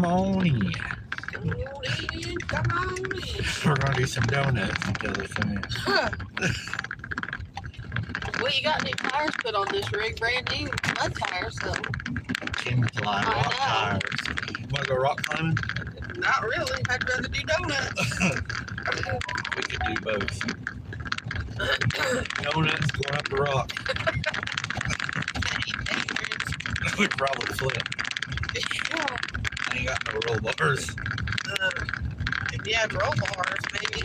Come on in. Come on in, come on in. We're going to do some donuts until they finish. Well, you got new tires put on this rig, brand new mud tires, so. Kimfly rock tires. You want to go rock climbing? Not really. I'd rather do donuts. We could do both. Donuts going up the rock. We'd probably flip. Yeah. I ain't got no roll bars. If you had roll bars, maybe.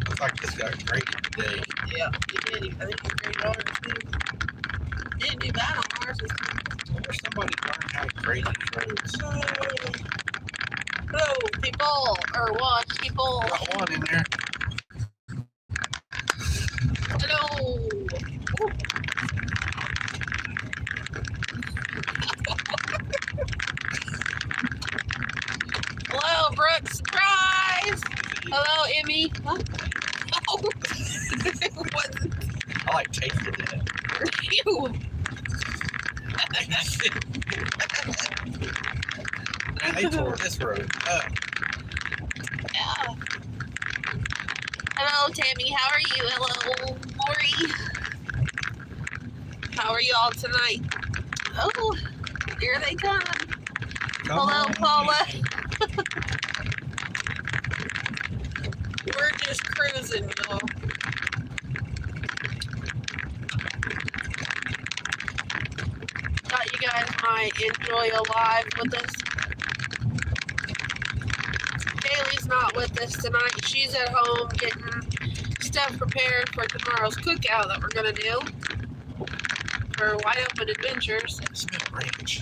Looks like this got graded today. Yeah, you did. I think you graded ours too. You didn't do bad on ours this time. I wonder if somebody learned how to grade these roads. Hello, people. Or one, people. Got one in there. Hello. Ooh. Hello, Brooke. Surprise. Hello, Emmy. Huh? Oh. It wasn't I like tasted that. you. They tore this road up. Yeah. Hello, Tammy. How are you? Hello, Lori. How are you all tonight? Oh, here they come. Hello, Paula. We're just cruising, though. Thought you guys might enjoy a live with us. Haley's not with us tonight. She's at home getting stuff prepared for tomorrow's cookout that we're gonna do for Wide Open Adventures. Smell ranch.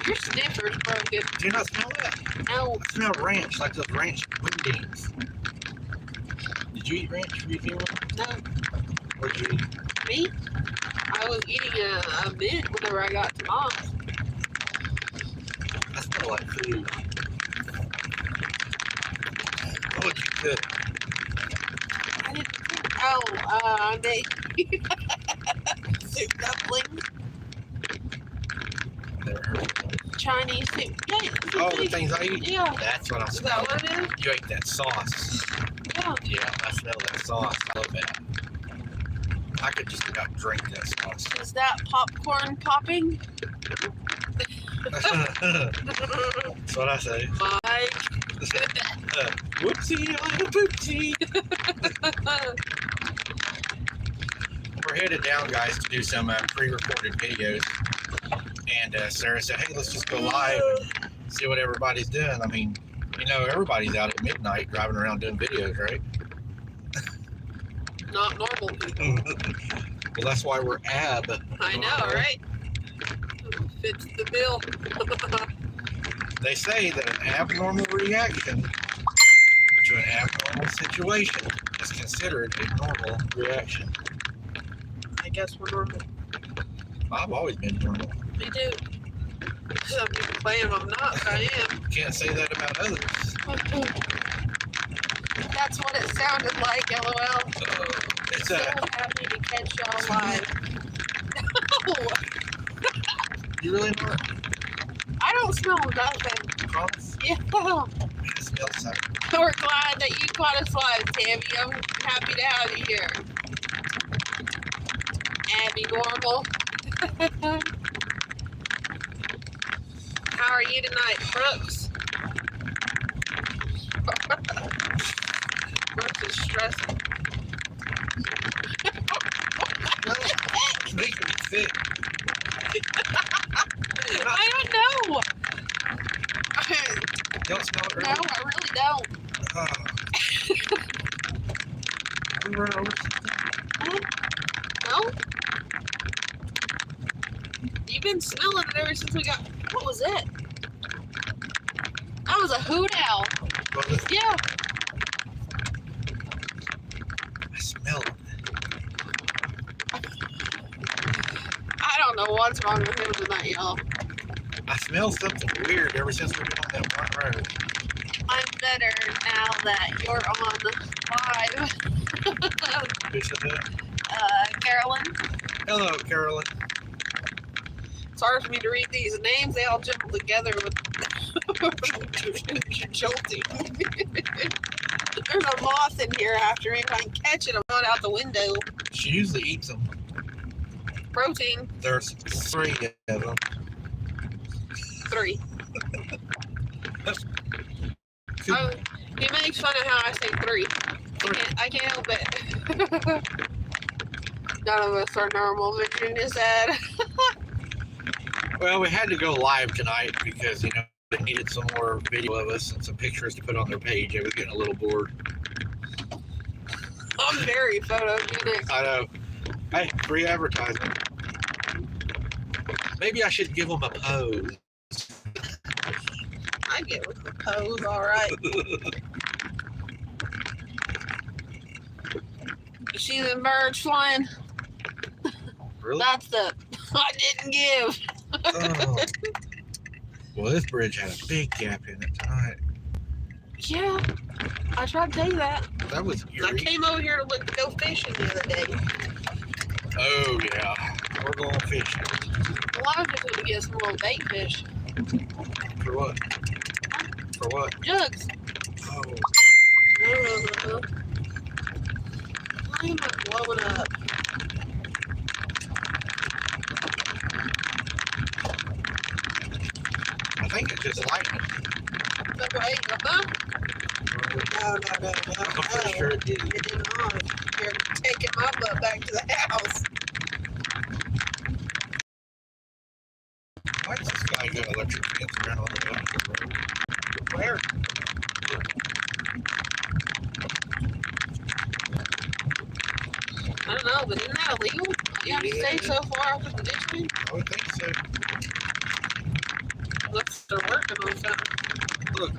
Your sniffer's broken. Do you not smell that? No. I smell ranch, like those ranch wingdings. Did you eat ranch for your funeral? No. What'd you eat? Me? I was eating a mint whenever I got to Mom's. I smell like food. What would you cook? I didn't think. Oh, I made soup dumplings. Never heard of those. Chinese soup. Yeah, Oh, the things I eat? Yeah. That's what I Is smell. that what it is? You ate that sauce. Yeah. Yeah, I smell that sauce. I love that. I could just about drink that sauce. Is that popcorn popping? That's what I say. Mike. Whoopsie, I'm a poopsie. We're headed down, guys, to do some pre-recorded videos. And Sarah said, hey, let's just go live and see what everybody's doing. I mean, you know, everybody's out at midnight driving around doing videos, right? Not normal people. Well, that's why we're ab. I know, right? Fits the bill. They say that an abnormal reaction to an abnormal situation is considered a normal reaction. I guess we're normal. I've always been normal. Me too. Some people claim I'm not, but I am. Can't say that about others. That's what it sounded like, LOL. It's So happy to catch y'all live. No! You really not? I don't smell nothing. Promise? Yeah. It smells something. We're glad that you caught us live, Tammy. I'm happy to have you here. Abby Normal. How are you tonight, Brooks? Brooks is stressing. It's making me sick. I don't know. Don't smell it, No, I really don't. We run over something. No? You've been smelling it ever since we got. What was it? That was a hoot owl. But listen, Yeah. I smell it. I don't know what's wrong with him tonight, y'all. I smell something weird ever since we've been on that one road. I'm better now that you're on live. Who said that? Carolyn. Hello, Carolyn. It's hard for me to read these names. They all jumble together with jolting. There's a moth in here after me. If I can catch it, I'm going out the window. She usually eats them. Protein. There's 3 of them. 3. Oh, he makes fun of how I say 3. I can't help it. None of us are normal, Victor just said. Well, we had to go live tonight because, you know, they needed some more video of us and some pictures to put on their page. I was getting a little bored. I'm very photogenic. I know. Hey, free advertisement. Maybe I should give them a pose. I get with the pose, alright. You see them birds flying? Really? That's the I didn't give. Oh. Well, this bridge had a big gap in it tonight. Yeah, I tried to tell you that. That was I eerie. came over here to go fishing the other day. Oh, yeah. We're going fishing. Well, I was just going to get some little bait fish. For what? For what? Jugs. Oh. Why am I blowing up? I think it's just lightning. No way, huh? No. I'm pretty sure it did. It did not. You're taking my butt back to the house. Why does this guy got electric fence around on the road? Where? I don't know, but isn't that illegal? You have to stay so far off the ditch line? I would think so. Looks they're working on something. Look.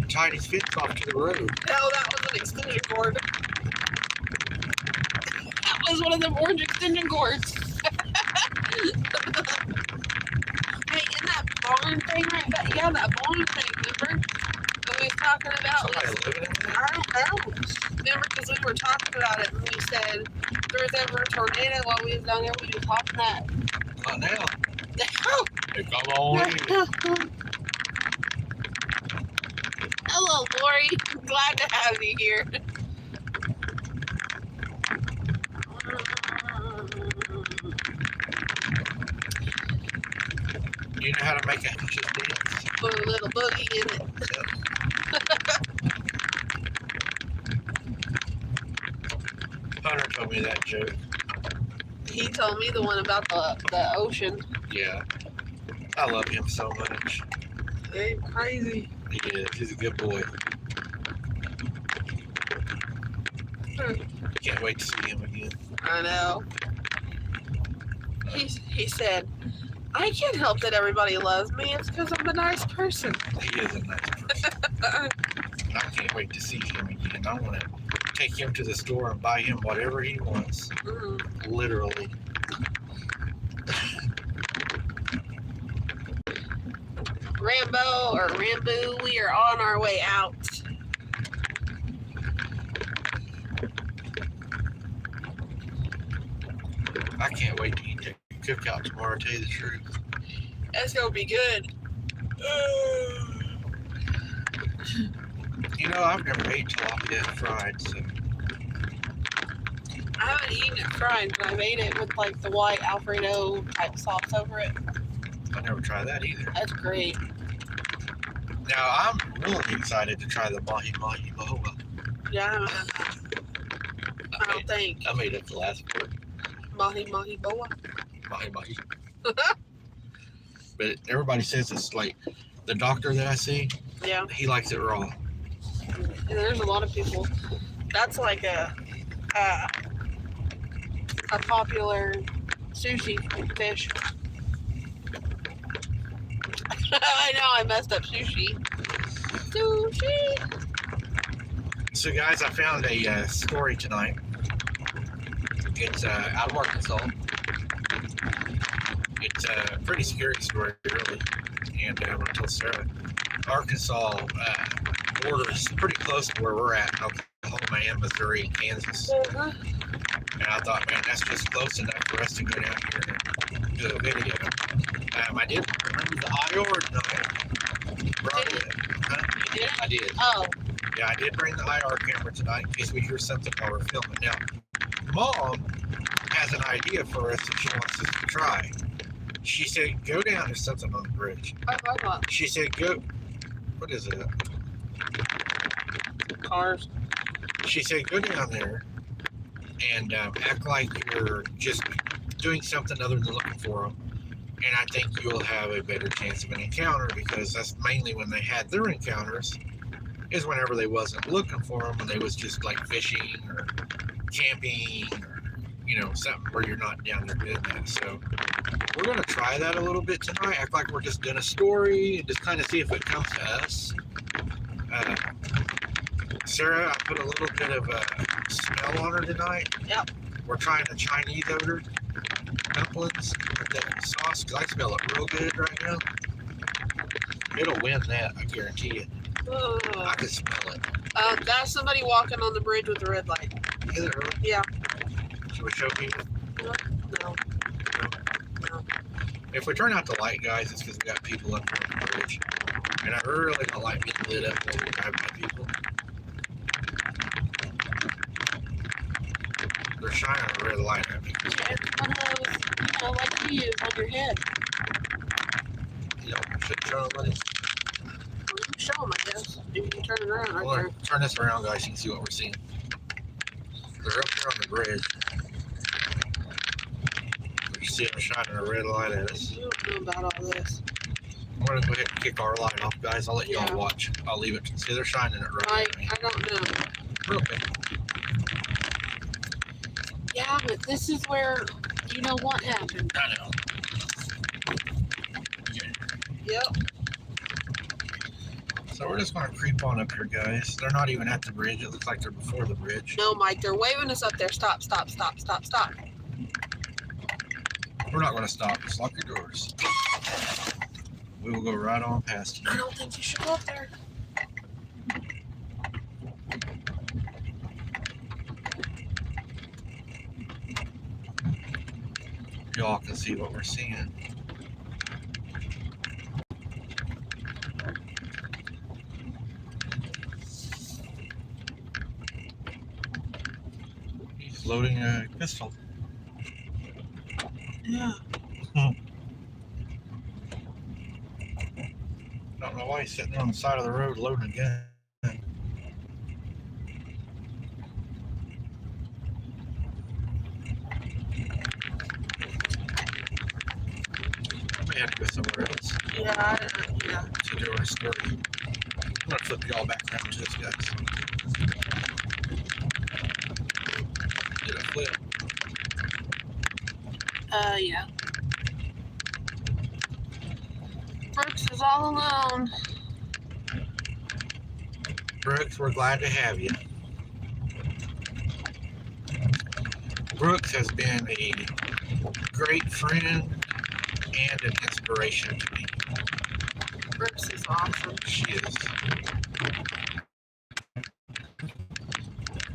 Tied his fence off to the road. Hell, that was an extension cord. That was one of them orange extension cords. Hey, in that barn thing right back, yeah, that barn thing, remember? That we was talking about. Somebody living in there? I don't know. Remember, because we were talking about it and we said if there was ever a tornado while we was down there, we'd be popping that. Not now. No. Hey, come on in. Hello, Lori. Glad to have you here. You know how to make a hunches dance? Put a little boogie in it. Hunter told me that joke. He told me the one about the ocean. Yeah. I love him so much. Ain't crazy. He is. He's a good boy. Can't wait to see him again. I know. He said, I can't help that everybody loves me. It's because I'm a nice person. He is a nice person. I can't wait to see him again. I want to take him to the store and buy him whatever he wants. Literally. Rambo or Rambo, we are on our way out. I can't wait to eat that cookout tomorrow, to tell you the truth. That's gonna be good. You know, I've never ate tilapia fried, so I haven't eaten it fried, but I've ate it with like the white Alfredo type sauce over it. I never tried that either. That's great. Now, I'm really excited to try the mahi mahi boa. Yeah, I haven't had that. I don't think. I made up the last word. Mahi mahi boa. Mahi mahi. But everybody says it's like, the doctor that I see, Yeah, he likes it raw. and there's a lot of people. That's like a popular sushi fish. I know I messed up sushi. Sushi. So, guys, I found a story tonight. It's out of Arkansas. It's a pretty scary story, really. And I'm going to tell Sarah. Arkansas borders pretty close to where we're at, Oklahoma and Missouri, Kansas. And I thought, man, that's just close enough for us to go down here and do a video. I did bring the IR tonight. Brought it. Huh? You did? I did. Oh. Yeah, I did bring the IR camera tonight in case we hear something while we're filming. Now, Mom has an idea for us that she wants us to try. She said, go down. There's something on the bridge. What? She said, go. What is it? Cars. She said, go down there and act like you're just doing something other than looking for them. And I think you'll have a better chance of an encounter, because that's mainly when they had their encounters, is whenever they wasn't looking for them and they was just like fishing or camping or, you know, something where you're not down there doing that. So we're going to try that a little bit tonight. Act like we're just doing a story and just kind of see if it comes to us. Sarah, I put a little bit of smell on her tonight. Yep. We're trying the Chinese odor dumplings with that sauce, because I smell it real good right now. It'll win that, I guarantee it. I can smell it. That's somebody walking on the bridge with a red light. Is it really? Yeah. Should we show people? No. If we turn out the light, guys, it's because we got people up here on the bridge. And I really don't like being lit up while we're driving by people. They're shining a red light at me. Yeah, it's one of those, like you use on your head. You know, should show them, buddy. Show them, I guess. Maybe you can turn it around right Well, there. turn this around, guys, so you can see what we're seeing. They're up here on the bridge. You see them shining a red light at us. You don't know about all this. I'm going to go ahead and kick our light off, guys. I'll let y'all Yeah. watch. I'll leave it. See, they're shining it right at me. I don't know. Okay. Yeah, but this is where you know what happened. I know. Yep. So we're just going to creep on up here, guys. They're not even at the bridge. It looks like they're before the bridge. No, Mike, they're waving us up there. Stop, stop, stop, stop, stop. We're not going to stop. Just lock your doors. We will go right on past you. I don't think you should go up there. Y'all can see what we're seeing. He's loading a pistol. Yeah. Don't know why he's sitting there on the side of the road loading a gun. I may have to go somewhere else Yeah. to do our story. I'm going to flip y'all back around to this, guys. Did I flip? Yeah. Brooks is all alone. Brooks, we're glad to have you. Brooks has been a great friend and an inspiration to me. Brooks is awesome. She is.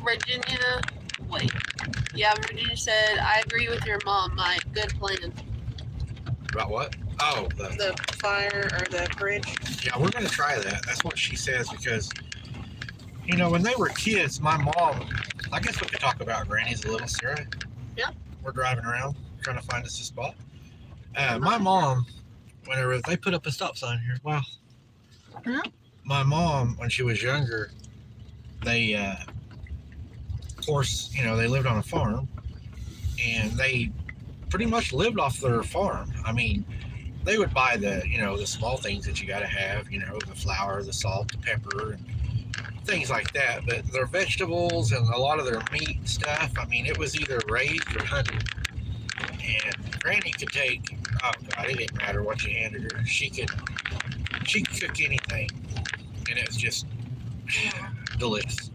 Virginia, wait. Yeah, Virginia said, I agree with your mom, Mike. Good plan. About what? Oh, The fire or the bridge. yeah, we're going to try that. That's what she says, because, you know, when they were kids, my mom, I guess we could talk about Granny's a little, Sarah. Yeah. We're driving around trying to find us a spot. My mom, whenever they put up a stop sign here, wow. Yeah. My mom, when she was younger, they, of course, you know, they lived on a farm, and they pretty much lived off their farm. I mean, they would buy the, you know, the small things that you got to have, you know, the flour, the salt, the pepper, and things like that. But their vegetables and a lot of their meat and stuff, I mean, it was either raised or hunted. And Granny could take, oh God, it didn't matter what you handed her. She could cook anything, and it was just delicious.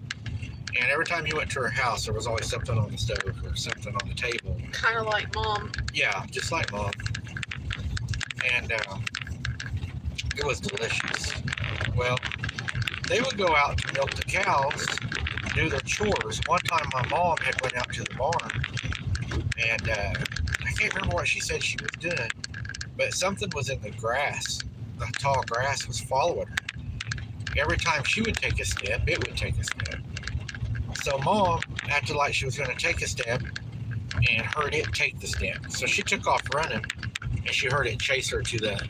And every time you went to her house, there was always something on the stove or something on the table. Kind of like mom. Yeah, just like Mom. And it was delicious. Well, they would go out to milk the cows, do their chores. One time my mom had went out to the barn, and I can't remember what she said she was doing, but something was in the grass. The tall grass was following her. Every time she would take a step, it would take a step. So Mom acted like she was going to take a step and heard it take the step. So she took off running, and she heard it chase her to the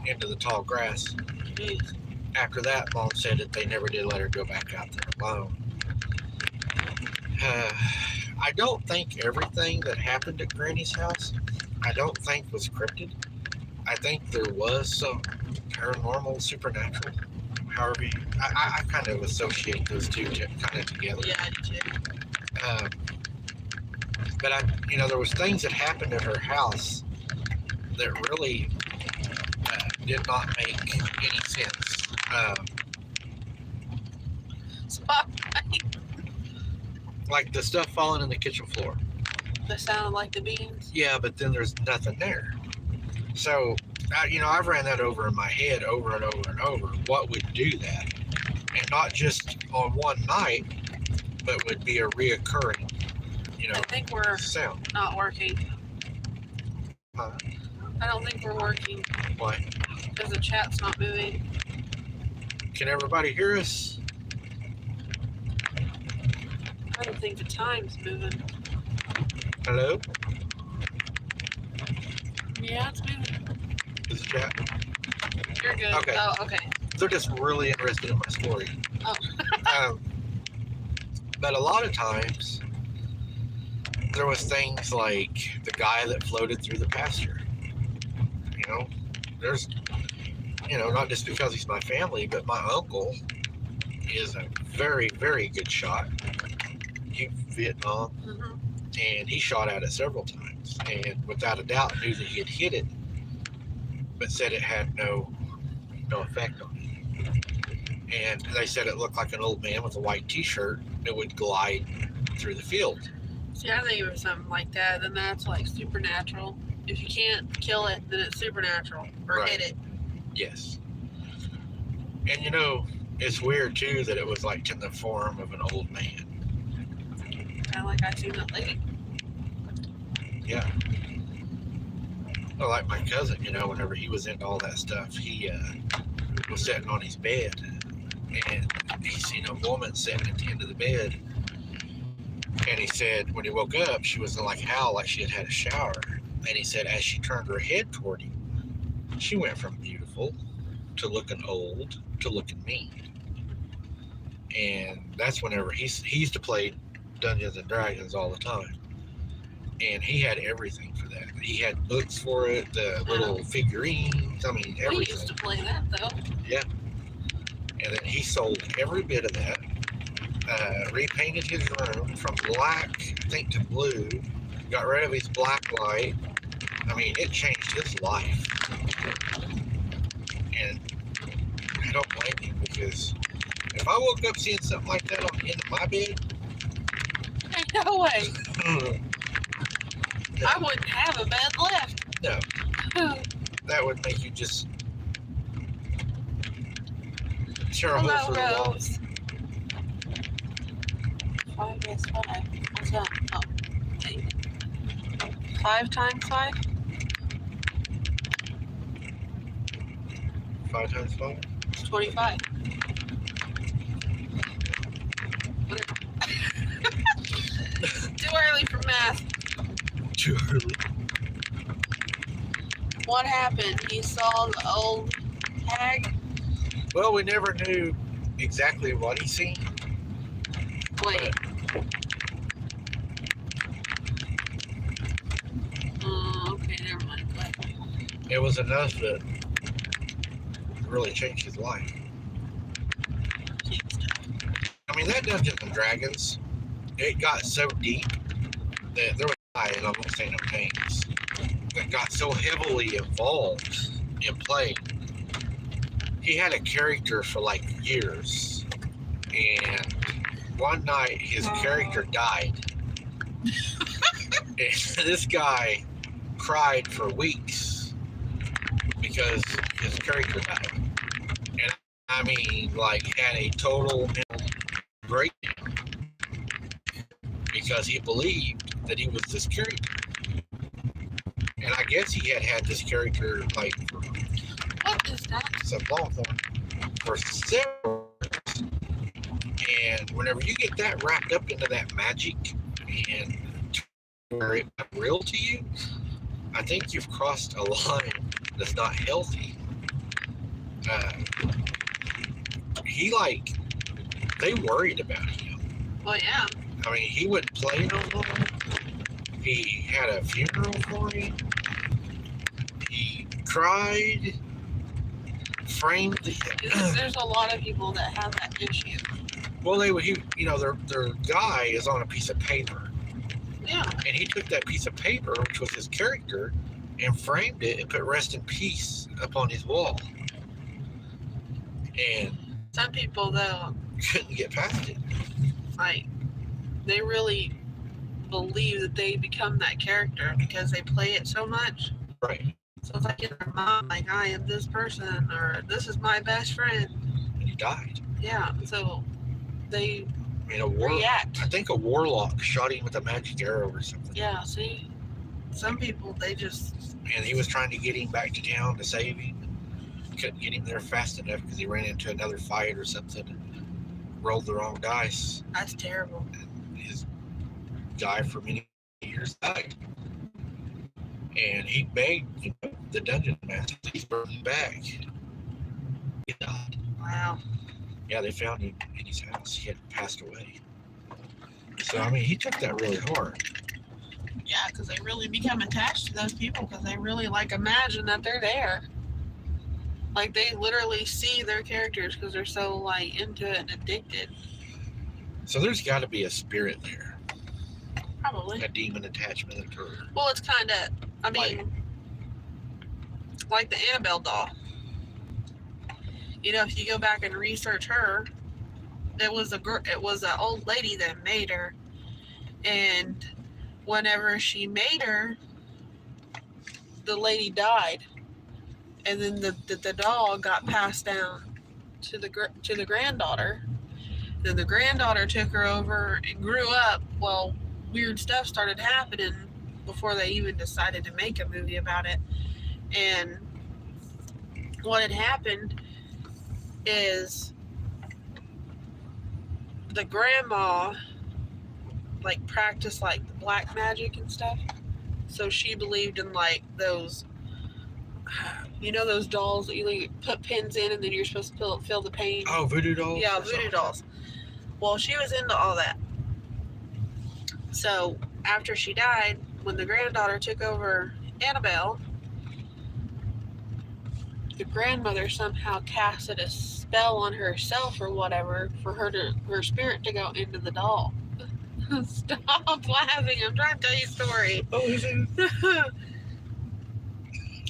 into the tall grass. Jeez. After that, Mom said that they never did let her go back out there alone. I don't think everything that happened at Granny's house, I don't think was cryptid. I think there was some paranormal, supernatural. However, I kind of associate those two kind of together. Yeah, I do too. But there was things that happened at her house that really did not make any sense. Like the stuff falling in the kitchen floor. That sounded like the beans. Yeah, but then there's nothing there. So, I've ran that over in my head over and over and over. What would do that? And not just on one night, but would be a reoccurring, I think we're sound. not working. Huh? I don't think we're working. Why? Because the chat's not moving. Can everybody hear us? I don't think the time's moving. Hello? Yeah, it's moving. Is the chat? You're good. Okay. Oh, okay. They're just really interested in my story. Oh. But a lot of times, there was things like the guy that floated through the pasture. There's, not just because he's my family, but my uncle is a very, very good shot. He Vietnam, and he shot at it several times, and without a doubt knew that he had hit it, but said it had no effect on him. And they said it looked like an old man with a white T-shirt that would glide through the field. See, I think it was something like that. Then that's like supernatural. If you can't kill it, then it's supernatural. Or Right. hit it. Yes. And it's weird too that it was like in the form of an old man. Kind of like I seen that lady. Yeah. Well, like my cousin, whenever he was into all that stuff, he was sitting on his bed, and he seen a woman sitting at the end of the bed. And he said when he woke up, she was like howl, like she had had a shower. And he said as she turned her head toward him, she went from beautiful to looking old to looking mean. And that's whenever he used to play Dungeons and Dragons all the time. And he had everything for that. He had books for it, the little figurines, everything. We used to play that though. Yeah. And then he sold every bit of that, repainted his room from black, I think, to blue, got rid of his black light. It changed his life. And I don't blame him, because if I woke up seeing something like that on the end of my bed, No way. I wouldn't have a bed left. no, that would make you just tear a hole Hello, through the wall. Rose. 5 is 5. What's that? Oh, 8. 5 times 5? 5 times 5? It's 25. Too early for math. Too early. What happened? He saw the old hag? Well, we never knew exactly what he seen. Wait. Okay, never mind. What? It was enough that really changed his life. That Dungeons and Dragons, it got so deep that there was a guy, and I won't say no names, that got so heavily involved in playing. He had a character for like years, and one night his character died. And this guy cried for weeks because his character died. And had a total mental breakdown. because he believed that he was this character. And I guess he had this character like for What is that? some long form for several years. And whenever you get that wrapped up into that magic and where it's real to you, I think you've crossed a line that's not healthy. They worried about him. Well, yeah. I mean, he wouldn't play no more. He had a funeral for him. He cried, framed the. There's a lot of people that have that issue. Well, their guy is on a piece of paper. Yeah. And he took that piece of paper, which was his character, and framed it and put "Rest in Peace" up on his wall. And some people, though, couldn't get past it. Like, they really believe that they become that character because they play it so much. Right. So it's like in their mind, like, I am this person, or this is my best friend. And he died. Yeah. So they react. I think a warlock shot him with a magic arrow or something. Yeah. See, some people, they just. And he was trying to get him back to town to save him. Couldn't get him there fast enough because he ran into another fight or something and rolled the wrong dice. That's terrible. And his guy for many years died. And he begged the dungeon master to bring him back. He died. Wow. Yeah, they found him in his house. He had passed away. So, I mean, he took that really hard. Yeah, because they really become attached to those people because they really, like, imagine that they're there. Like, they literally see their characters because they're so, like, into it and addicted. So there's got to be a spirit there. Probably. A demon attachment or... Well, it's kind of, I mean, like the Annabelle doll. You know, if you go back and research her, it was an old lady that made her. And whenever she made her, the lady died. And then the doll got passed down to the granddaughter. Then the granddaughter took her over and grew up. Well, weird stuff started happening before they even decided to make a movie about it. And what had happened is the grandma like practiced like the black magic and stuff. So she believed in like those, you know, those dolls that you like put pins in and then you're supposed to feel the pain. Oh, voodoo dolls? Yeah, voodoo dolls. Well, she was into all that. So after she died, when the granddaughter took over Annabelle, the grandmother somehow casted a spell on herself or whatever for her spirit to go into the doll. Stop laughing. I'm trying to tell you a story. Oh, is it?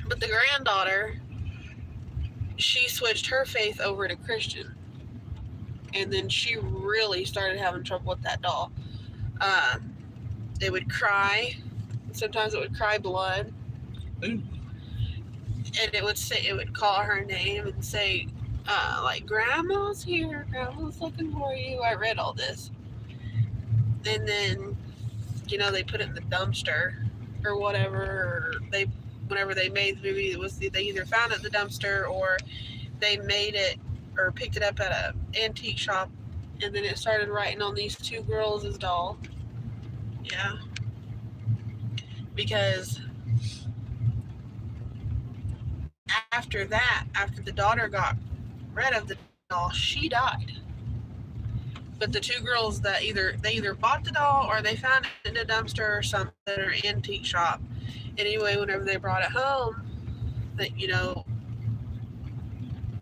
But the granddaughter, she switched her faith over to Christian. And then she really started having trouble with that doll. It would cry. Sometimes it would cry blood. Ooh. And it would call her name and say, like, Grandma's here. Grandma's looking for you. I read all this. And then, you know, they put it in the dumpster or whatever. Or whenever they made the movie, they either found it in the dumpster or they made it or picked it up at an antique shop. And then it started writing on these two girls as doll. Yeah. Because after the daughter got rid of the doll, she died. But the two girls that they either bought the doll or they found it in a dumpster or something or antique shop. Anyway, whenever they brought it home, that, you know,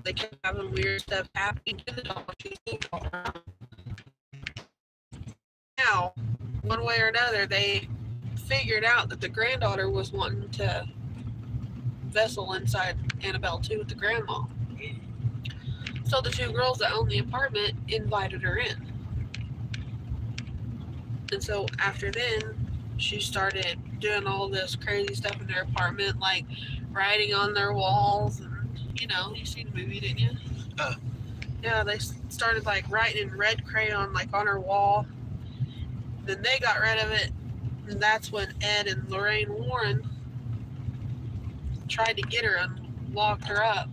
they kept having weird stuff happening to the doll. She moved all around. Now, one way or another, they figured out that the granddaughter was wanting to vessel inside Annabelle too with the grandma. So the two girls that owned the apartment invited her in. And so after then, she started doing all this crazy stuff in their apartment, like writing on their walls. And, you know, you seen the movie, didn't you? Yeah, they started like writing in red crayon, like on her wall. Then they got rid of it, and that's when Ed and Lorraine Warren tried to get her and locked her up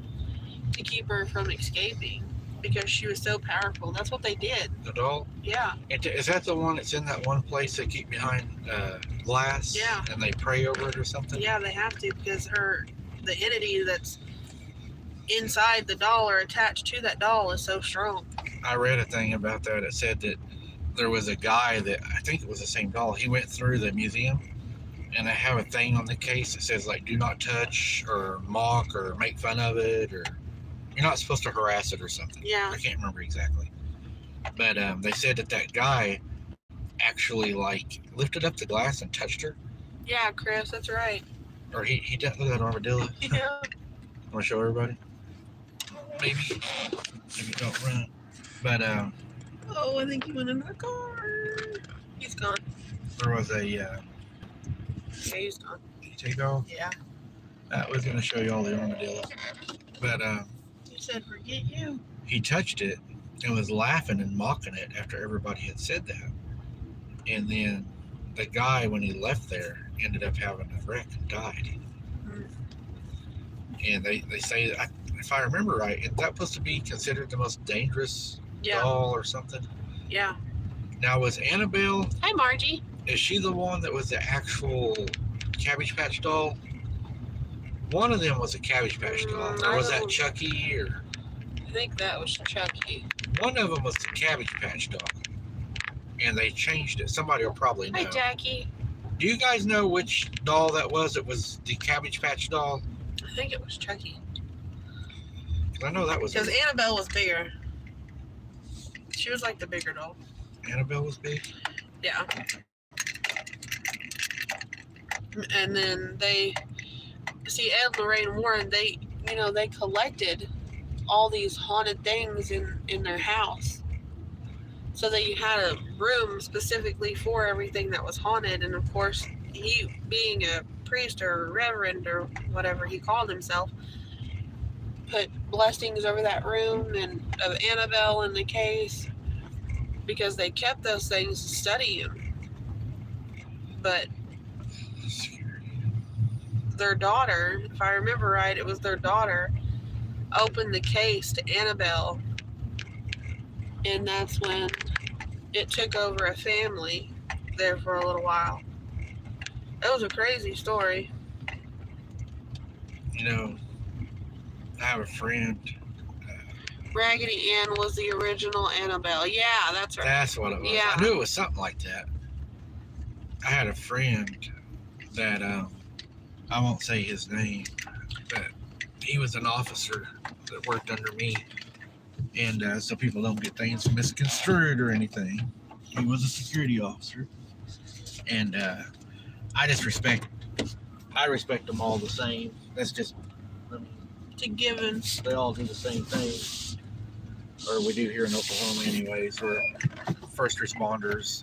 to keep her from escaping because she was so powerful. That's what they did. The doll? Yeah. Is that the one that's in that one place they keep behind glass? Yeah. And they pray over it or something? Yeah, they have to because the entity that's inside the doll or attached to that doll is so strong. I read a thing about that. It said that there was a guy that, I think it was the same doll, he went through the museum and they have a thing on the case that says like do not touch or mock or make fun of it, or you're not supposed to harass it or something. Yeah. I can't remember exactly. But they said that guy actually like lifted up the glass and touched her. Yeah, Chris, that's right. Or he did. Look at that armadillo. Yeah. Want to show everybody? Maybe don't run. But Oh, I think he went in the car. He's gone. there was a Yeah, he's gone. EJ dog. Yeah. I was gonna show you all the armadillos. But He said, forget you. he touched it and was laughing and mocking it after everybody had said that. And then the guy, when he left there, ended up having a wreck and died. Mm. And they say that, if I remember right, is that supposed to be considered the most dangerous Yeah. doll or something? Yeah. Now, was Annabelle, Hi, Margie. is she the one that was the actual Cabbage Patch doll? One of them was a Cabbage Patch doll. Or was that Chucky? Or I think that was Chucky. one of them was the Cabbage Patch doll. And they changed it. Somebody will probably know. Hi, Jackie. Do you guys know which doll that was? It was the Cabbage Patch doll? I think it was Chucky. 'Cause I know that was Because Annabelle was bigger. She was like the bigger doll. Annabelle was big. Yeah. And then Ed and Lorraine Warren, they collected all these haunted things in their house. So they had a room specifically for everything that was haunted. And of course, he, being a priest or reverend or whatever he called himself, put blessings over that room and of Annabelle in the case because they kept those things to study him. But their daughter, if I remember right, it was their daughter, opened the case to Annabelle, and that's when it took over a family there for a little while. It was a crazy story. You know, I have a friend. Raggedy Ann was the original Annabelle. Yeah, that's right. That's what it was. Yeah. I knew it was something like that. I had a friend that, I won't say his name, but he was an officer that worked under me. And so people don't get things misconstrued or anything. He was a security officer. And I respect them all the same. That's just, I mean, It's a given. they all do the same thing. Or we do here in Oklahoma anyways. We're first responders.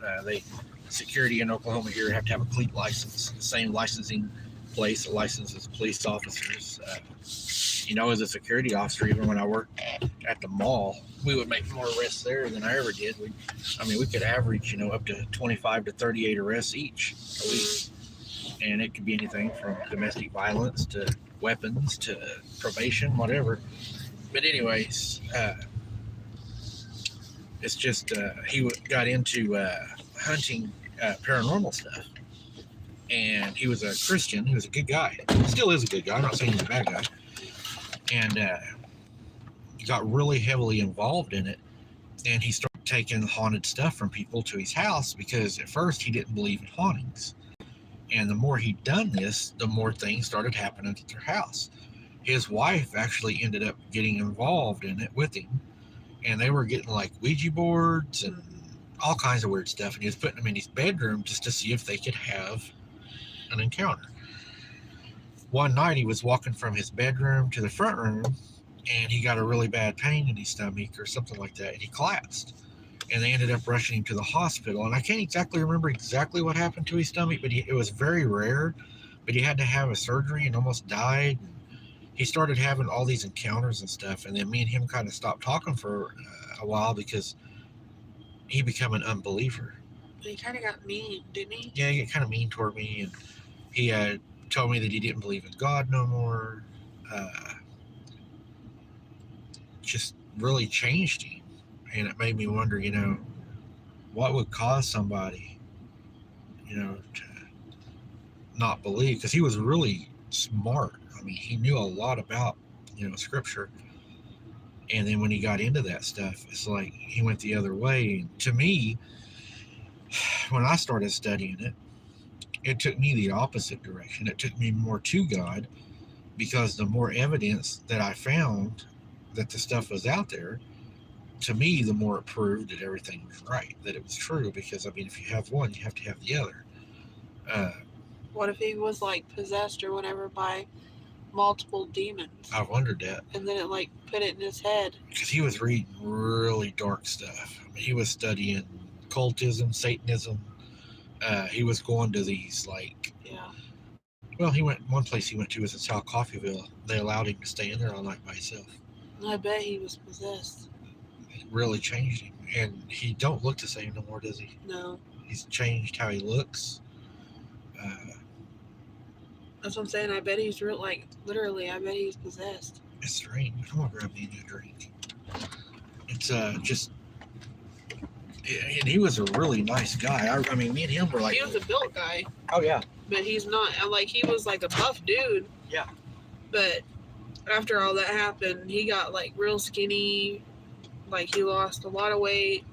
Security in Oklahoma here have to have a cleat license. The same licensing place that licenses police officers. As a security officer, even when I worked at the mall, we would make more arrests there than I ever did. We could average, up to 25 to 38 arrests each a week. And it could be anything from domestic violence to weapons to probation, whatever. But anyways, it's just he got into hunting paranormal stuff. And he was a Christian. He was a good guy. Still is a good guy. I'm not saying he's a bad guy. And he got really heavily involved in it. And he started taking haunted stuff from people to his house because at first he didn't believe in hauntings. And the more he'd done this, the more things started happening at their house. His wife actually ended up getting involved in it with him. And they were getting like Ouija boards and all kinds of weird stuff. And he was putting them in his bedroom just to see if they could have an encounter. One night he was walking from his bedroom to the front room and he got a really bad pain in his stomach or something like that, and he collapsed. And they ended up rushing him to the hospital. And I can't exactly remember exactly what happened to his stomach, but it was very rare. But he had to have a surgery and almost died. He started having all these encounters and stuff, and then me and him kind of stopped talking for a while because he became an unbeliever. He kind of got mean, didn't he? Yeah, he got kind of mean toward me, and he told me that he didn't believe in God no more. Just really changed him, and it made me wonder, what would cause somebody, to not believe, because he was really smart. I mean, he knew a lot about, scripture. And then when he got into that stuff, it's like he went the other way. And to me, when I started studying it, it took me the opposite direction. It took me more to God, because the more evidence that I found that the stuff was out there, to me, the more it proved that everything was right, that it was true. Because, I mean, if you have one, you have to have the other. What if he was like possessed or whatever by multiple demons? I wondered that. And then it like put it in his head. Because he was reading really dark stuff. I mean, he was studying cultism, Satanism. He was going to these, like, Yeah. well, one place he went to was in South Coffeyville. They allowed him to stay in there all night by himself. I bet he was possessed. It really changed him. And he don't look the same no more, does he? No. He's changed how he looks. That's what I'm saying. I bet he's literally, I bet he's possessed. It's strange. I'm going to grab me a new drink. It's just, and he was a really nice guy. I mean, me and him were like... He was a built guy. Oh, yeah. But he's not, like, he was like a buff dude. Yeah. But after all that happened, he got like real skinny. Like, he lost a lot of weight.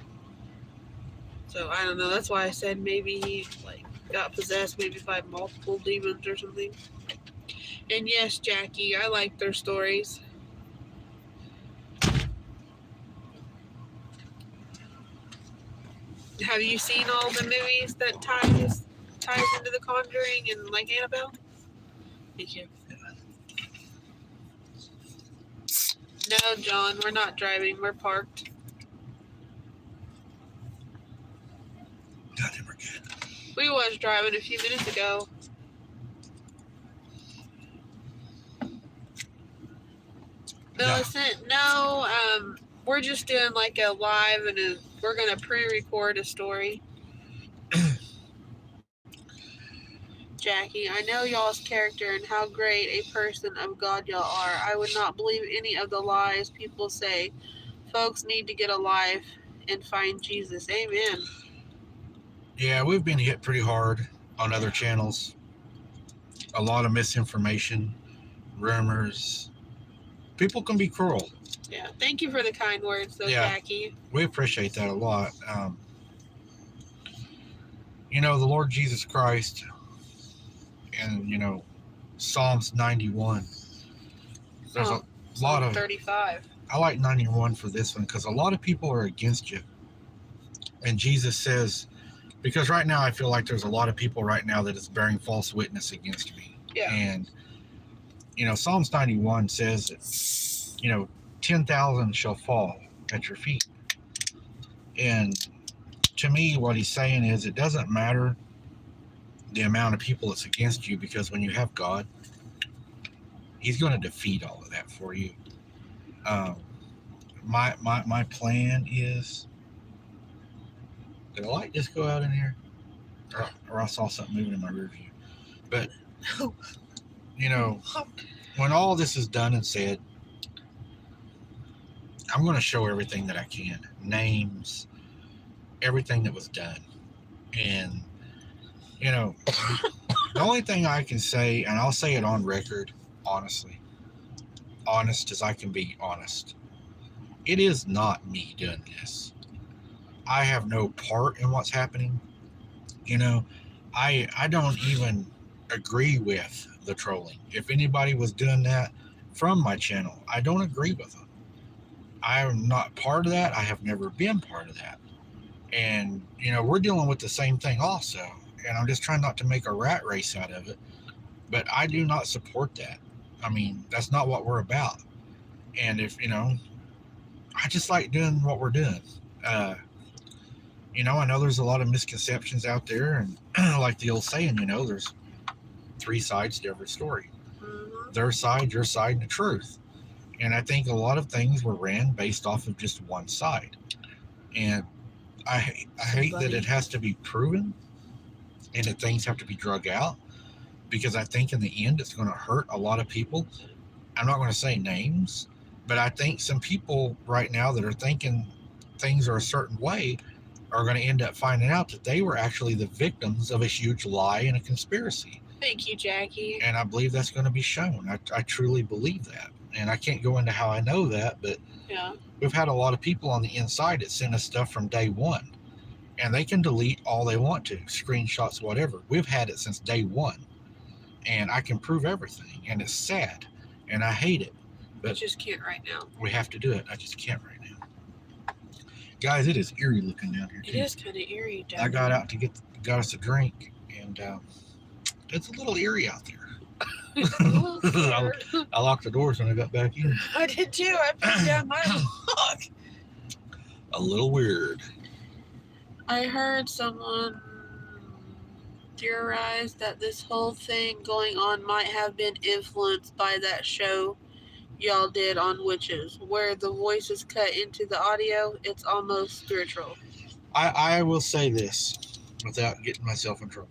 So, I don't know. That's why I said maybe he, like, got possessed maybe by multiple demons or something. And yes, Jackie, I like their stories. Have you seen all the movies that ties into The Conjuring and like Annabelle? Thank you. No, John, we're not driving. We're parked. God, they were good. We was driving a few minutes ago. No, we're just doing like a live and we're gonna pre-record a story. Jackie, I know y'all's character and how great a person of God y'all are. I would not believe any of the lies people say. Folks need to get a life and find Jesus. Amen. Yeah, we've been hit pretty hard on other channels. A lot of misinformation, rumors. People can be cruel. Yeah, thank you for the kind words, though, Yeah. Jackie. We appreciate that a lot. The Lord Jesus Christ and, Psalms 91. There's a lot of... 35. I like 91 for this one because a lot of people are against you. And Jesus says, because right now I feel like there's a lot of people right now that is bearing false witness against me. Yeah. And, Psalms 91 says that, 10,000 shall fall at your feet. And to me, what he's saying is it doesn't matter the amount of people that's against you, because when you have God, he's going to defeat all of that for you. My plan is... Did a light just go out in here? Or I saw something moving in my rear view. But, when all this is done and said, I'm going to show everything that I can. Names, everything that was done. And, the only thing I can say, and I'll say it on record, honestly, honest as I can be honest, it is not me doing this. I have no part in what's happening. I don't even agree with the trolling. If anybody was doing that from my channel, I don't agree with them. I am not part of that. I have never been part of that. And, we're dealing with the same thing also. And I'm just trying not to make a rat race out of it. But I do not support that. I mean, that's not what we're about. And if, I just like doing what we're doing. I know there's a lot of misconceptions out there. And like the old saying, there's three sides to every story. Mm-hmm. Their side, your side, and the truth. And I think a lot of things were ran based off of just one side. And I hate that it has to be proven and that things have to be drug out, because I think in the end it's going to hurt a lot of people. I'm not going to say names, but I think some people right now that are thinking things are a certain way are going to end up finding out that they were actually the victims of a huge lie and a conspiracy. Thank you, Jackie. And I believe that's going to be shown. I truly believe that. And I can't go into how I know that, but Yeah. we've had a lot of people on the inside that send us stuff from day one. And they can delete all they want to, screenshots, whatever. We've had it since day one. And I can prove everything. And it's sad. And I hate it. But I just can't right now. We have to do it. I just can't right now. Guys, it is eerie looking down here, too. It is kind of eerie down I got out to got us a drink, and it's a little eerie out there. I locked the doors when I got back in. I did too. I put down my lock. A little weird. I heard someone theorize that this whole thing going on might have been influenced by that show y'all did on witches, where the voices cut into the audio. It's almost spiritual. I will say this without getting myself in trouble.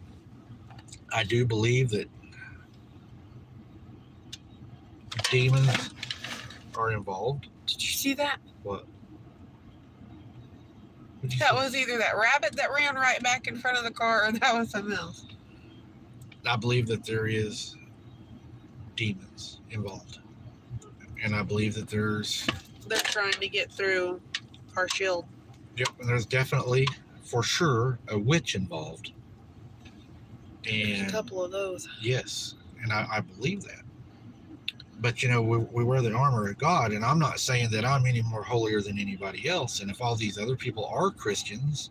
I do believe that demons are involved. Did you see that? What? That was either that rabbit that ran right back in front of the car, or that was something else. I believe that there is demons involved. And I believe that they're trying to get through our shield. Yep, and there's definitely, for sure, a witch involved. And there's a couple of those. Yes, and I believe that. But, you know, we wear the armor of God, and I'm not saying that I'm any more holier than anybody else. And if all these other people are Christians,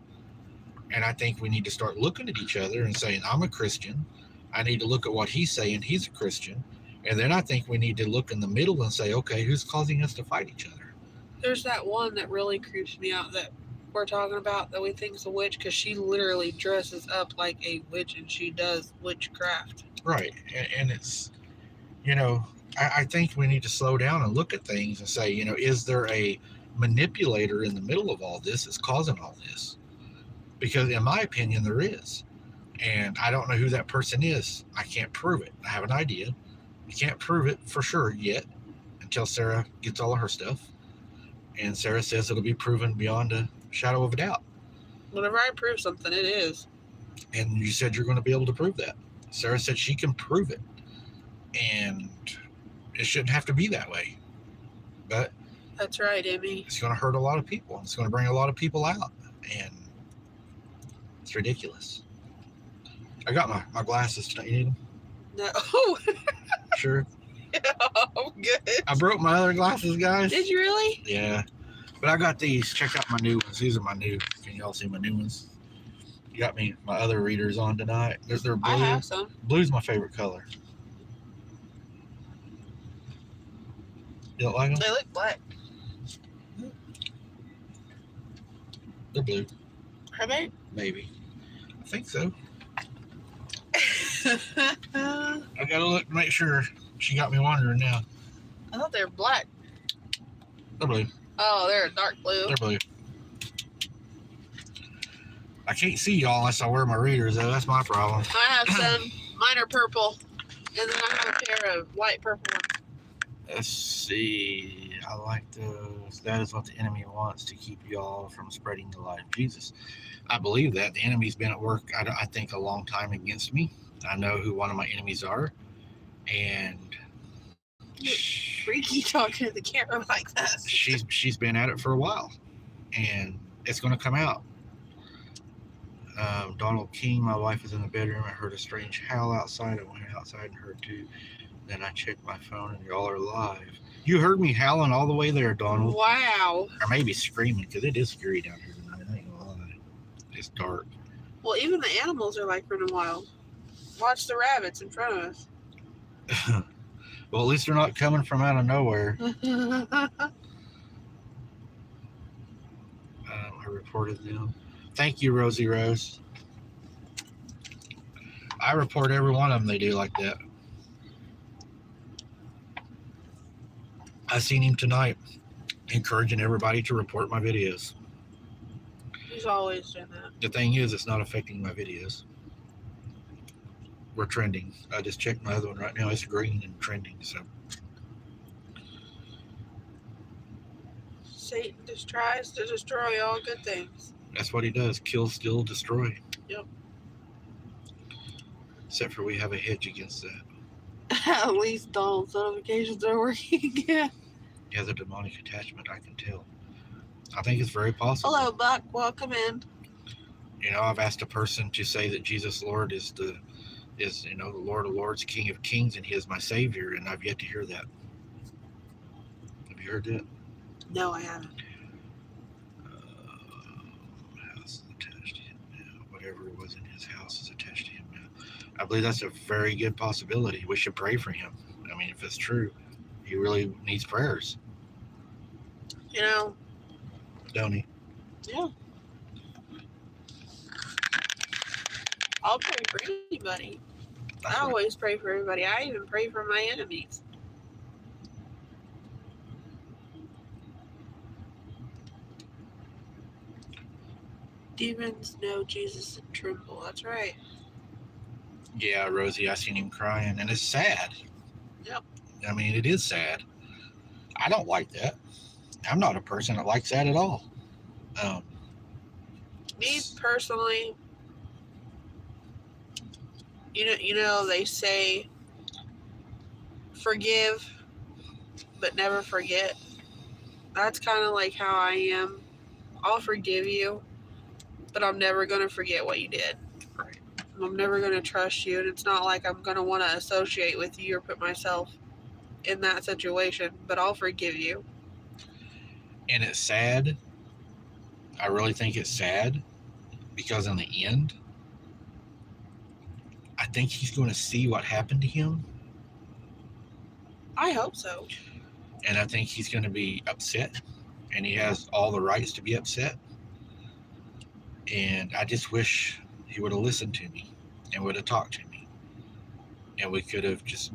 and I think we need to start looking at each other and saying, I'm a Christian, I need to look at what he's saying, he's a Christian. And then I think we need to look in the middle and say, okay, who's causing us to fight each other? There's that one that really creeps me out that we're talking about that we think is a witch, because she literally dresses up like a witch and she does witchcraft. Right. And it's, you know, I think we need to slow down and look at things and say, you know, is there a manipulator in the middle of all this that's causing all this? Because in my opinion, there is. And I don't know who that person is. I can't prove it. I have an idea. I can't prove it for sure yet until Sarah gets all of her stuff. And Sarah says it'll be proven beyond a shadow of a doubt. Whenever I prove something, it is. And you said you're going to be able to prove that. Sarah said she can prove it. And it shouldn't have to be that way. But that's right, Emmy. It's going to hurt a lot of people. And it's going to bring a lot of people out. And it's ridiculous. I got my glasses tonight. You need them? No. Sure. Oh, good. I broke my other glasses, guys. Did you really? Yeah. But I got these. Check out my new ones. These are my new. Can y'all see my new ones? You got me my other readers on tonight. They're blue. I have some. Blue's my favorite color. You don't like them? They look black. They're blue. Are they? Maybe. I think so. I gotta look to make sure. She got me wondering now. I thought they were black. They're blue. Oh, they're a dark blue. They're blue. I can't see y'all unless I wear my readers, though. That's my problem. I have some. Mine are purple. And then I have a pair of white purple ones. Let's see. I like those. That is what the enemy wants, to keep y'all from spreading the light of Jesus. I believe that. The enemy's been at work, I think, a long time against me. I know who one of my enemies are. And freaky talking to the camera like that. She's been at it for a while. And it's going to come out. Donald King, my wife is in the bedroom. I heard a strange howl outside. I went outside and heard too. Then I checked my phone and y'all are live. You heard me howling all the way there, Donald. Wow. Or maybe screaming, because it is scary down here tonight. I ain't gonna lie. It's dark. Well, even the animals are like running wild. Watch the rabbits in front of us. Well, at least they're not coming from out of nowhere. I reported them. Thank you, Rosie Rose. I report every one of them. They do like that. I seen him tonight encouraging everybody to report my videos. He's always doing that. The thing is, it's not affecting my videos. We're trending. I just checked my other one right now. It's green and trending. So Satan just tries to destroy all good things. that's what he does: kill, steal, destroy. Yep. Except for we have a hedge against that. At least Donald's notifications are working. Yeah. He has a demonic attachment. I can tell. I think it's very possible. Hello, Buck. Welcome in. You know, I've asked a person to say that Jesus Lord is the Lord of Lords, King of Kings, and He is my Savior, and I've yet to hear that. Have you heard that? No, I haven't. House is attached to Him now. Whatever was in His house is attached to Him now. I believe that's a very good possibility. We should pray for him. I mean, if it's true, he really needs prayers. You know. Don't he? Yeah. I'll pray for anybody. I always pray for everybody. I even pray for my enemies. Demons know Jesus and tremble. That's right. Yeah, Rosie, I seen him crying, and it's sad. Yep. I mean, it is sad. I don't like that. I'm not a person that likes that at all. Me personally, you know, they say forgive, but never forget. That's kind of like how I am. I'll forgive you, but I'm never going to forget what you did. Right. I'm never going to trust you, and it's not like I'm going to want to associate with you or put myself in that situation, but I'll forgive you. And it's sad. I really think it's sad because in the end, I think he's going to see what happened to him. I hope so. And I think he's going to be upset, and he has all the rights to be upset. And I just wish he would have listened to me and would have talked to me, and we could have just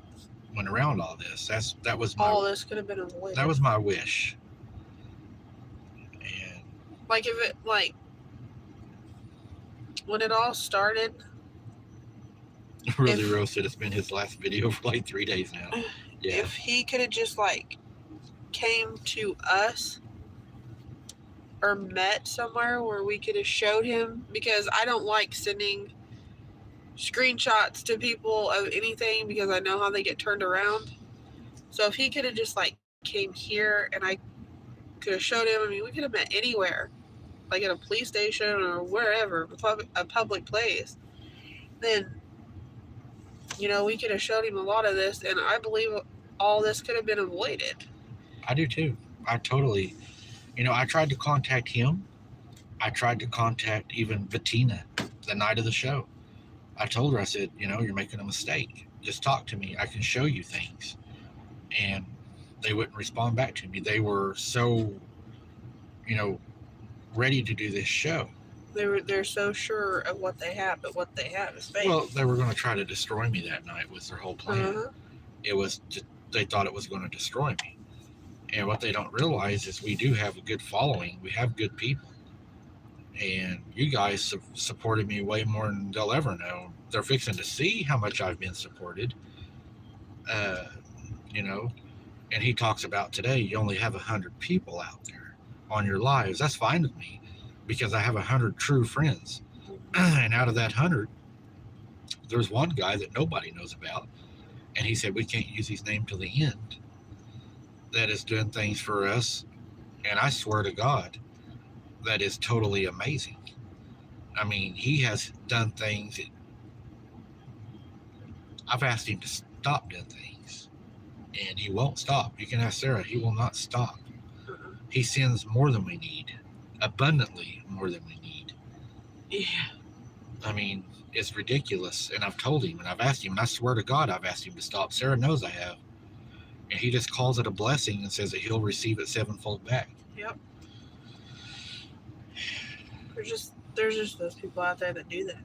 went around all this. That was my all this could have been avoided. That was my wish. And like if it when it all started. Rosie Rose said it's been his last video for like 3 days now. Yeah. If he could have just came to us or met somewhere where we could have showed him, because I don't like sending screenshots to people of anything because I know how they get turned around. So if he could have just came here and I could have showed him, I mean, we could have met anywhere, like at a police station or wherever, a public place, then, we could have showed him a lot of this, and I believe all this could have been avoided. I do too. I totally, I tried to contact him. I tried to contact even Bettina the night of the show. I told her, I said, you're making a mistake. Just talk to me. I can show you things. And they wouldn't respond back to me. They were so, ready to do this show. They're so sure of what they have, but what they have is fake. Well, they were going to try to destroy me that night was their whole plan. Uh-huh. It was just, they thought it was going to destroy me. And what they don't realize is we do have a good following. We have good people. And you guys supported me way more than they'll ever know. They're fixing to see how much I've been supported. And he talks about today, you only have 100 people out there on your lives. That's fine with me because I have 100 true friends. And out of that 100, there's one guy that nobody knows about. And he said, we can't use his name till the end. That is doing things for us. And I swear to God, that is totally amazing. I mean, he has done things. I've asked him to stop doing things, and he won't stop. You can ask Sarah. He will not stop. He sends more than we need, abundantly more than we need. Yeah. I mean, it's ridiculous. And I've told him, and I've asked him, and I swear to God, I've asked him to stop. Sarah knows I have. And he just calls it a blessing and says that he'll receive it sevenfold back. Yep. There's just those people out there that do that.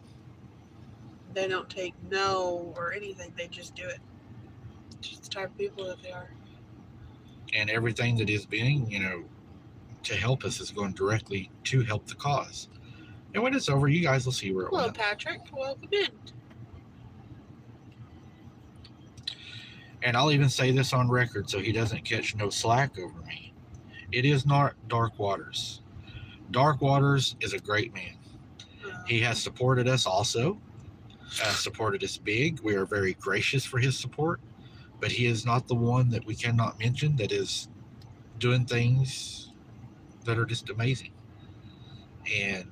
They don't take no or anything. They just do it. Just the type of people that they are. And everything that is being, to help us is going directly to help the cause. And when it's over, you guys will see where it Hello, went. Patrick. Welcome in. And I'll even say this on record so he doesn't catch no slack over me. It is not Dark Waters. Dark Waters is a great man. He has supported us also, supported us big. We are very gracious for his support, but he is not the one that we cannot mention that is doing things that are just amazing. And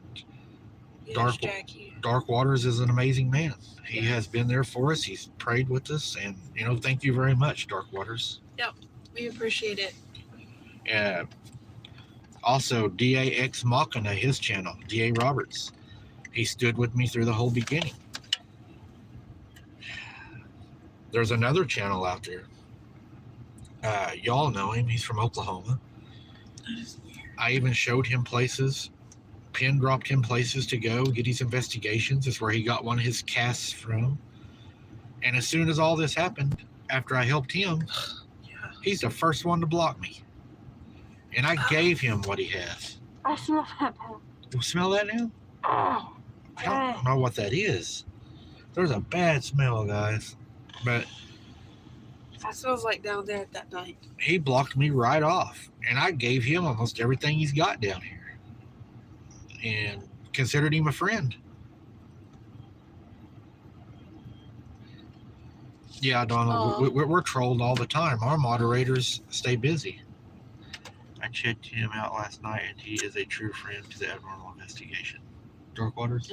Yes, Jackie. Dark Waters is an amazing man. He has been there for us. He's prayed with us, and thank you very much, Dark Waters. Yep, we appreciate it. Also, DA Ex Machina, his channel, DA Roberts. He stood with me through the whole beginning. There's another channel out there. Y'all know him. He's from Oklahoma. I even showed him places, pin dropped him places to go get his investigations. It's where he got one of his casts from. And as soon as all this happened, after I helped him, he's the first one to block me. And I gave him what he has. I smell that. You smell that now? Oh, I don't know what that is. There's a bad smell, guys. But that smells like down there at that night. he blocked me right off. And I gave him almost everything he's got down here. And considered him a friend. Yeah, Donald, we're trolled all the time. Our moderators stay busy. I checked him out last night, and he is a true friend to the Abnormal Investigation. Dark Waters?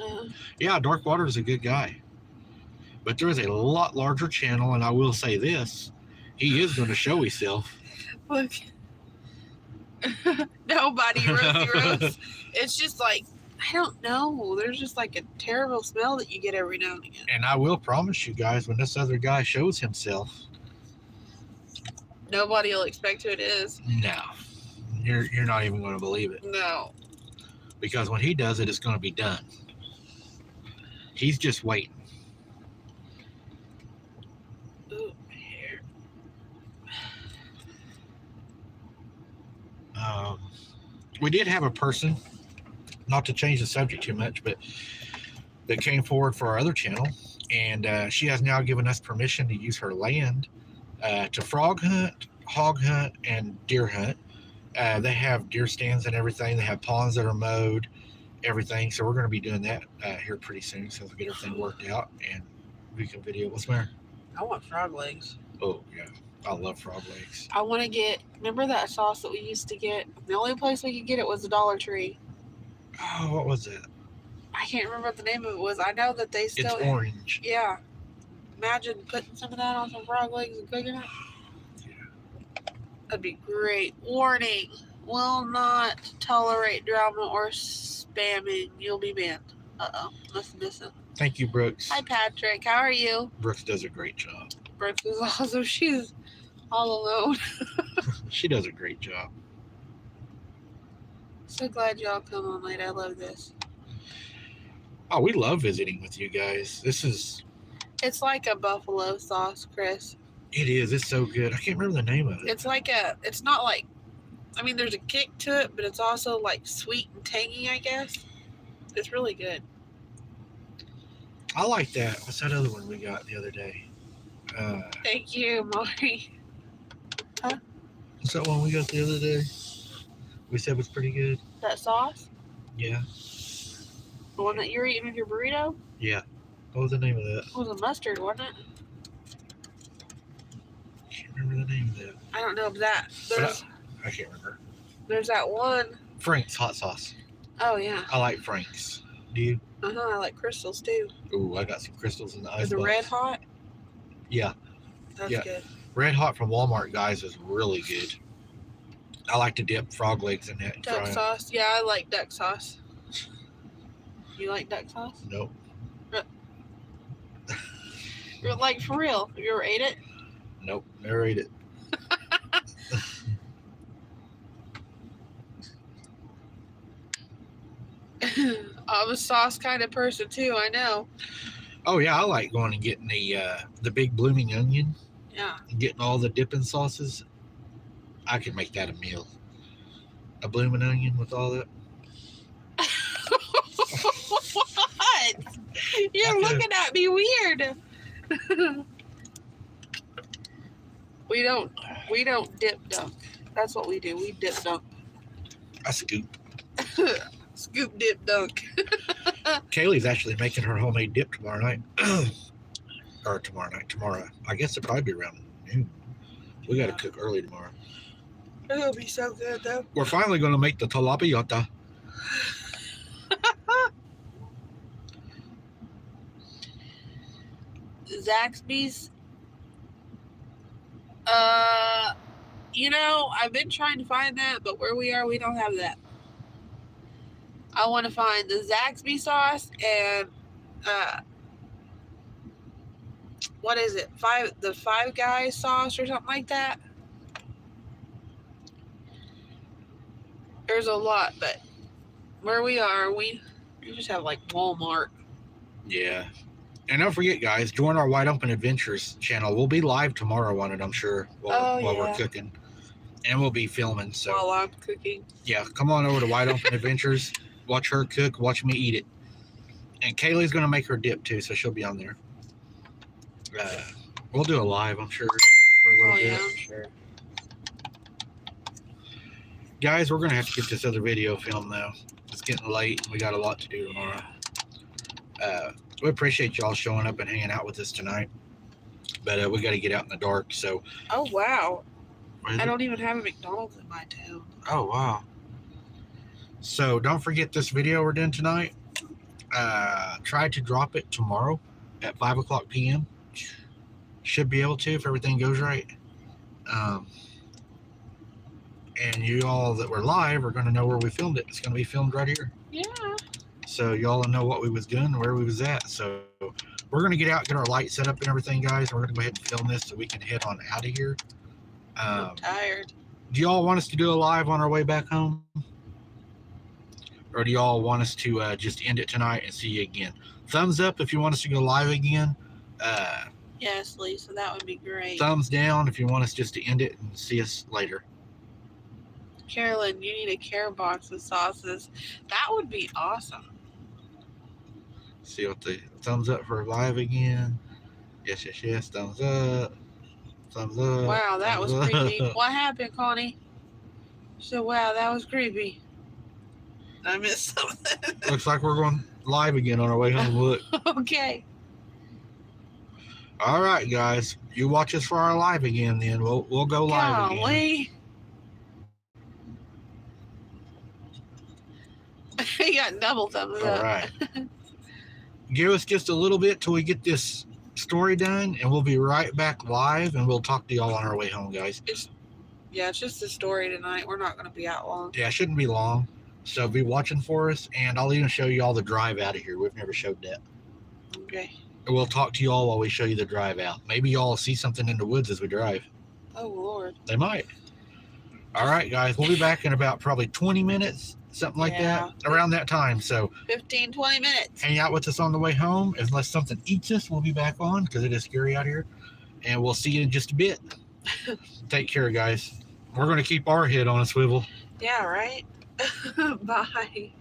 Yeah, Dark Waters is a good guy. But there is a lot larger channel, and I will say this. He is going to show himself. Look. Nobody, Rosie Rose. It's just like, I don't know. There's just like a terrible smell that you get every now and again. And I will promise you guys, when this other guy shows himself, nobody will expect who it is. no. You're not even going to believe it. No. Because when he does it, it's going to be done. He's just waiting. Ooh, hair. We did have a person, not to change the subject too much, but that came forward for our other channel, and she has now given us permission to use her land to frog hunt, hog hunt, and deer hunt. They have deer stands and everything. They have ponds that are mowed, everything. So we're going to be doing that here pretty soon, so we'll get everything worked out and we can video. What's the matter? I want frog legs. Oh, yeah. I love frog legs. I want to get, remember that sauce that we used to get? The only place we could get it was the Dollar Tree. Oh, what was it? I can't remember what the name of it was. I know that they still... It's orange. Yeah. Imagine putting some of that on some frog legs and cooking it. That'd be great. Warning. Will not tolerate drama or spamming. You'll be banned. Uh-oh. Listen. Thank you, Brooks. Hi, Patrick. How are you? Brooks does a great job. Brooks is awesome. She's all alone. She does a great job. So glad y'all come on late. I love this. Oh, we love visiting with you guys. It's like a buffalo sauce, Chris. It is. It's so good. I can't remember the name of it. It's not like, I mean, there's a kick to it, but it's also like sweet and tangy, I guess. It's really good. I like that. What's that other one we got the other day? Thank you, Maury. Huh? What's that one we got the other day? We said was pretty good. That sauce? Yeah. The one that you're eating with your burrito? Yeah. What was the name of that? It was a mustard, wasn't it? Can't remember the name of that. I don't know if that. I can't remember. There's that one. Frank's hot sauce. Oh, yeah. I like Frank's. Do you? I like crystals, too. Ooh, I got some crystals in the ice Is the box. Red Hot? Yeah. That's good. Red Hot from Walmart, guys, is really good. I like to dip frog legs in that. And Duck fry 'em. sauce? Yeah, I like duck sauce. You like duck sauce? Nope. You're like, for real. Have you ever ate it? Nope. Never ate it. I'm a sauce kind of person, too. I know. Oh, yeah. I like going and getting the big blooming onion. Yeah. And getting all the dipping sauces. I could make that a meal. A blooming onion with all that. You're Okay. looking at me weird. We don't dip dunk. That's what we do. We dip dunk. I scoop. Scoop dip dunk. Kaylee's actually making her homemade dip tomorrow night. Or tomorrow night. Tomorrow. I guess it'll probably be around noon. We got to cook early tomorrow. It'll be so good though. We're finally going to make the tilapia. Zaxby's. I've been trying to find that, but where we are, we don't have that. I want to find the Zaxby sauce and what is it? The Five Guys sauce or something like that. There's a lot, but where we are, we just have like Walmart. Yeah. And don't forget, guys, join our Wide Open Adventures channel. We'll be live tomorrow on it, I'm sure, while we're cooking. And we'll be filming. So While I'm cooking. yeah, come on over to Wide Open Adventures. Watch her cook. Watch me eat it. And Kaylee's going to make her dip, too, so she'll be on there. We'll do a live, I'm sure, for a little bit. Yeah, I'm sure. Guys, we're going to have to get this other video filmed, though. It's getting late, and we got a lot to do tomorrow. We appreciate y'all showing up and hanging out with us tonight. But we got to get out in the dark, so... Oh, wow. I don't even have a McDonald's in my town. Oh, wow. So, don't forget this video we're doing tonight. Try to drop it tomorrow at 5 o'clock p.m. Should be able to if everything goes right. And you all that were live are going to know where we filmed it. It's going to be filmed right here. Yeah. So, y'all will know what we was doing and where we was at. So, we're going to get out, get our light set up and everything, guys. We're going to go ahead and film this so we can head on out of here. I'm tired. Do y'all want us to do a live on our way back home? Or do y'all want us to just end it tonight and see you again? Thumbs up if you want us to go live again. Yes, Lisa, that would be great. Thumbs down if you want us just to end it and see us later. Carolyn, you need a care box with sauces. That would be awesome. See what the thumbs up for live again. Yes, yes, yes. Thumbs up. Thumbs up. Wow, that was thumbs creepy. up. What happened, Connie? So, wow, that was creepy. I missed something. Looks like we're going live again on our way home. Look. Okay. All right, guys. You watch us for our live again, then we'll go live again. Golly. He got double thumbs All up. right. Give us just a little bit till we get this story done, and we'll be right back live, and we'll talk to y'all on our way home, guys. It's just a story tonight. We're not going to be out long. Yeah, it shouldn't be long. So be watching for us, and I'll even show you all the drive out of here. We've never showed that. Okay. And we'll talk to you all while we show you the drive out. Maybe y'all see something in the woods as we drive. Oh, Lord. They might. All right, guys. We'll be back in about probably 20 minutes, something like that, around that time. So 15, 20 minutes. hang out with us on the way home. Unless something eats us, we'll be back on because it is scary out here. And we'll see you in just a bit. Take care, guys. We're going to keep our head on a swivel. Yeah, right? Bye.